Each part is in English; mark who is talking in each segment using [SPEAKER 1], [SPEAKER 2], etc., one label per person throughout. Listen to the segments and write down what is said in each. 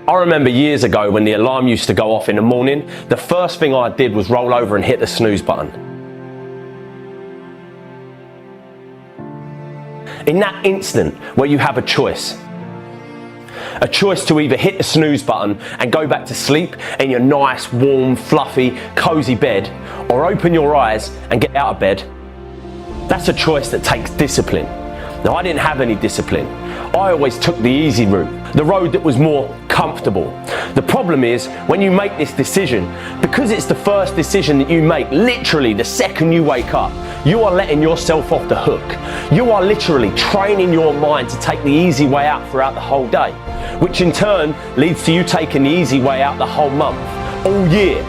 [SPEAKER 1] I remember years ago when the alarm used to go off in the morning, the first thing I did was roll over and hit the snooze button. In that instant where you have a choice to either hit the snooze button and go back to sleep in your nice, warm, fluffy, cozy bed, or open your eyes and get out of bed, that's a choice that takes discipline. Now, I didn't have any discipline. I always took the easy route, the road that was more comfortable. The problem is, when you make this decision, because it's the first decision that you make, literally the second you wake up, you are letting yourself off the hook. You are literally training your mind to take the easy way out throughout the whole day, which in turn leads to you taking the easy way out the whole month, all year.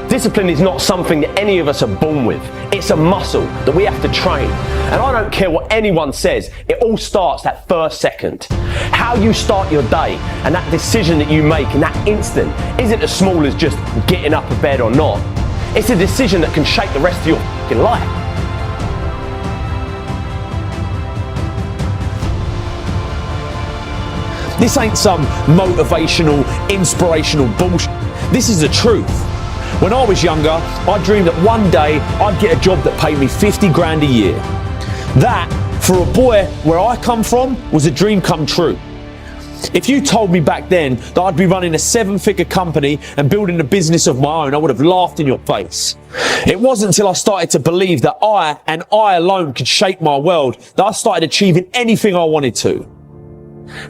[SPEAKER 1] Discipline is not something that any of us are born with. It's a muscle that we have to train. And I don't care what anyone says, it all starts that first second. How you start your day and that decision that you make in that instant isn't as small as just getting up of bed or not. It's a decision that can shape the rest of your fucking life. This ain't some motivational, inspirational bullshit. This is the truth. When I was younger, I dreamed that one day I'd get a job that paid me 50 grand a year. That, for a boy where I come from, was a dream come true. If you told me back then that I'd be running a 7-figure company and building a business of my own, I would have laughed in your face. It wasn't until I started to believe that I, and I alone, could shape my world that I started achieving anything I wanted to.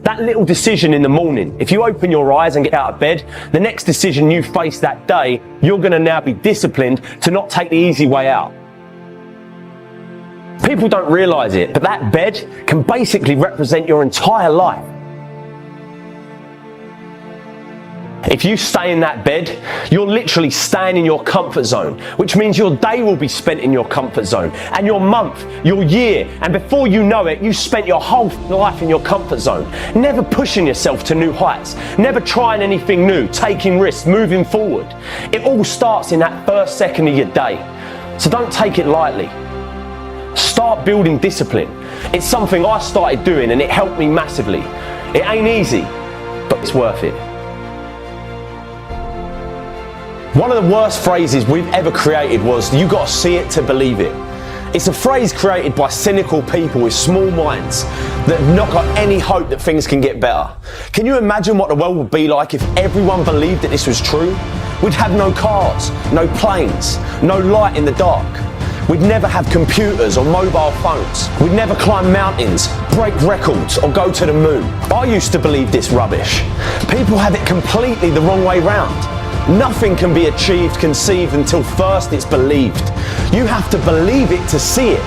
[SPEAKER 1] That little decision in the morning, if you open your eyes and get out of bed, the next decision you face that day, you're going to now be disciplined to not take the easy way out. People don't realize it, but that bed can basically represent your entire life. If you stay in that bed, you're literally staying in your comfort zone, which means your day will be spent in your comfort zone, and your month, your year, and before you know it, you've spent your whole life in your comfort zone, never pushing yourself to new heights, never trying anything new, taking risks, moving forward. It all starts in that first second of your day, so don't take it lightly. Start building discipline. It's something I started doing and it helped me massively. It ain't easy, but it's worth it. One of the worst phrases we've ever created was, "You gotta see it to believe it." It's a phrase created by cynical people with small minds that have not got any hope that things can get better. Can you imagine what the world would be like if everyone believed that this was true? We'd have no cars, no planes, no light in the dark. We'd never have computers or mobile phones. We'd never climb mountains, break records, or go to the moon. I used to believe this rubbish. People have it completely the wrong way round. Nothing can be achieved, conceived until first it's believed. You have to believe it to see it.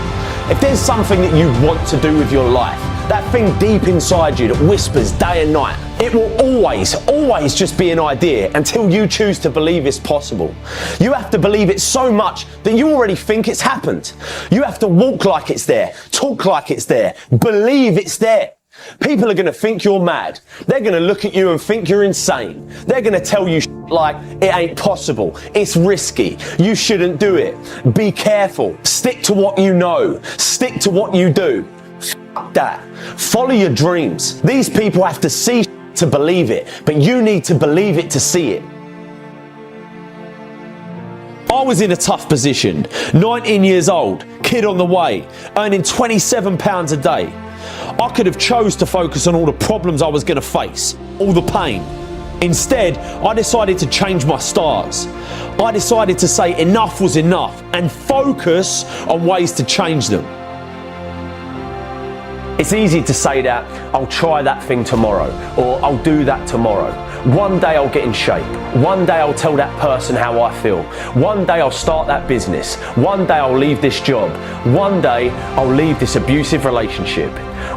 [SPEAKER 1] If there's something that you want to do with your life, that thing deep inside you that whispers day and night, it will always just be an idea until you choose to believe it's possible. You have to believe it so much that you already think it's happened. You have to walk like it's there, talk like it's there, believe it's there. People are going to think you're mad. They're going to look at you and think you're insane. They're going to tell you like it ain't possible, it's risky, you shouldn't do it, be careful, stick to what you know, stick to what you do. F that. Follow your dreams. These people have to see to believe it, but you need to believe it to see it. I was in a tough position, 19 years old, kid on the way, earning £27 a day. I could have chose to focus on all the problems I was going to face, all the pain. Instead, I decided to change my stars. I decided to say enough was enough and focus on ways to change them. It's easy to say that, I'll try that thing tomorrow, or I'll do that tomorrow. One day I'll get in shape. One day I'll tell that person how I feel. One day I'll start that business. One day I'll leave this job. One day I'll leave this abusive relationship.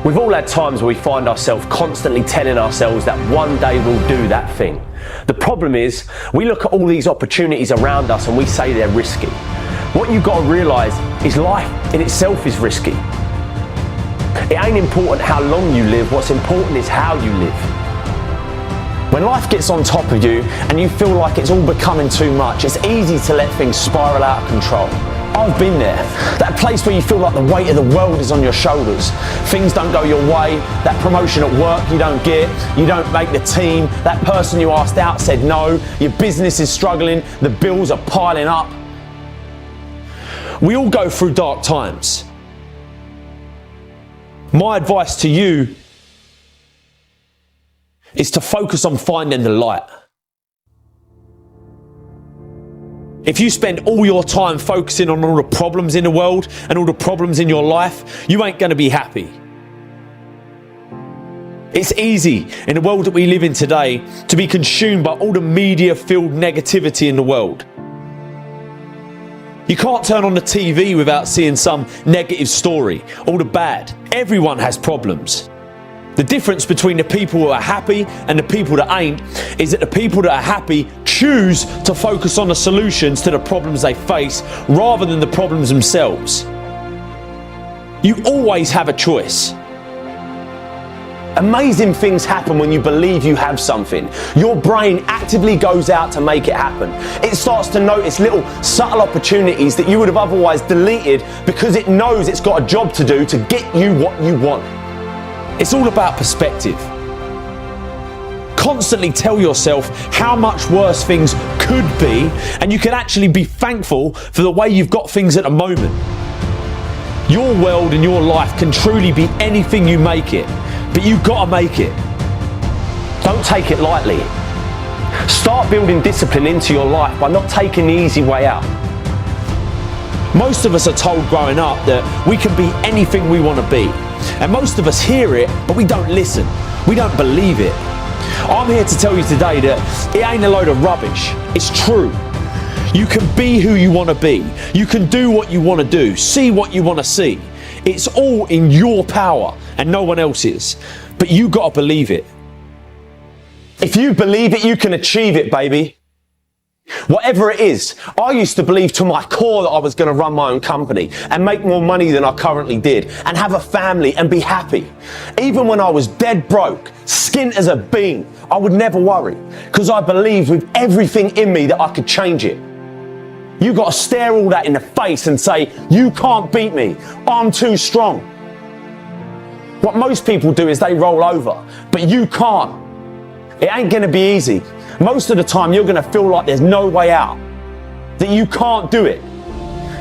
[SPEAKER 1] We've all had times where we find ourselves constantly telling ourselves that one day we'll do that thing. The problem is, we look at all these opportunities around us and we say they're risky. What you've got to realise is life in itself is risky. It ain't important how long you live, what's important is how you live. When life gets on top of you and you feel like it's all becoming too much, it's easy to let things spiral out of control. I've been there. That place where you feel like the weight of the world is on your shoulders. Things don't go your way. That promotion at work you don't get. You don't make the team. That person you asked out said no. Your business is struggling. The bills are piling up. We all go through dark times. My advice to you is to focus on finding the light. If you spend all your time focusing on all the problems in the world and all the problems in your life, you ain't going to be happy. It's easy in the world that we live in today to be consumed by all the media-filled negativity in the world. You can't turn on the TV without seeing some negative story, all the bad. Everyone has problems. The difference between the people who are happy and the people that ain't is that the people that are happy choose to focus on the solutions to the problems they face rather than the problems themselves. You always have a choice. Amazing things happen when you believe you have something. Your brain actively goes out to make it happen. It starts to notice little subtle opportunities that you would have otherwise deleted because it knows it's got a job to do to get you what you want. It's all about perspective. Constantly tell yourself how much worse things could be, and you can actually be thankful for the way you've got things at the moment. Your world and your life can truly be anything you make it, but you've got to make it. Don't take it lightly. Start building discipline into your life by not taking the easy way out. Most of us are told growing up that we can be anything we want to be. And most of us hear it, but we don't listen. We don't believe it. I'm here to tell you today that it ain't a load of rubbish. It's true. You can be who you want to be. You can do what you want to do. See what you want to see. It's all in your power and no one else's. But you got to believe it. If you believe it, you can achieve it, baby. Whatever it is, I used to believe to my core that I was going to run my own company and make more money than I currently did and have a family and be happy. Even when I was dead broke, skint as a bean, I would never worry because I believed with everything in me that I could change it. You got to stare all that in the face and say, you can't beat me, I'm too strong. What most people do is they roll over, but you can't. It ain't going to be easy. Most of the time you're going to feel like there's no way out, that you can't do it.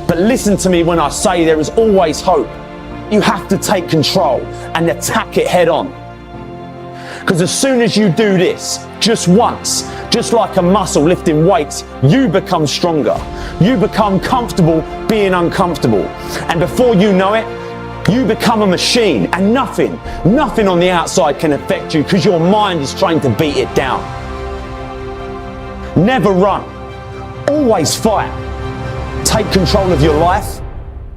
[SPEAKER 1] But listen to me when I say there is always hope. You have to take control and attack it head on. Because as soon as you do this, just once, just like a muscle lifting weights, you become stronger. You become comfortable being uncomfortable. And before you know it, you become a machine and nothing on the outside can affect you because your mind is trying to beat it down. Never run. Always fight. Take control of your life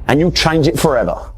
[SPEAKER 1] and you'll change it forever.